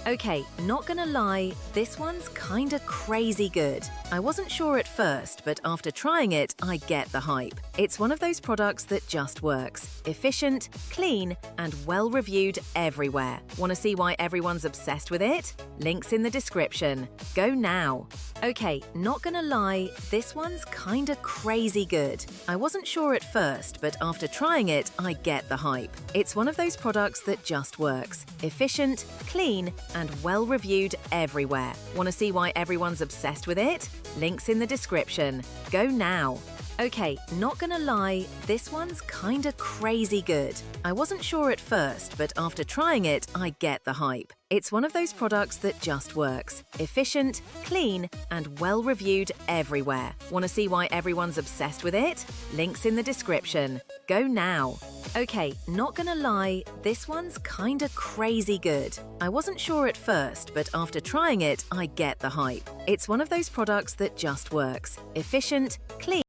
Okay, not gonna lie, this one's kinda crazy good. I wasn't sure at first, but after trying it, I get the hype. It's one of those products that just works. Efficient, clean, and well-reviewed everywhere. Want to see why everyone's obsessed with it? Links in the description. Go now. Okay, not gonna lie, this one's kinda crazy good. I wasn't sure at first, but after trying it, I get the hype. It's one of those products that just works. Efficient, clean, and well-reviewed everywhere. Want to see why everyone's obsessed with it? Links in the description. Go now. Okay, not gonna lie, this one's kinda crazy good. I wasn't sure at first, but after trying it, I get the hype. It's one of those products that just works. Efficient, clean, and well-reviewed everywhere. Want to see why everyone's obsessed with it? Links in the description. Go now. Okay, not gonna lie, this one's kinda crazy good. I wasn't sure at first, but after trying it, I get the hype. It's one of those products that just works. Efficient, clean,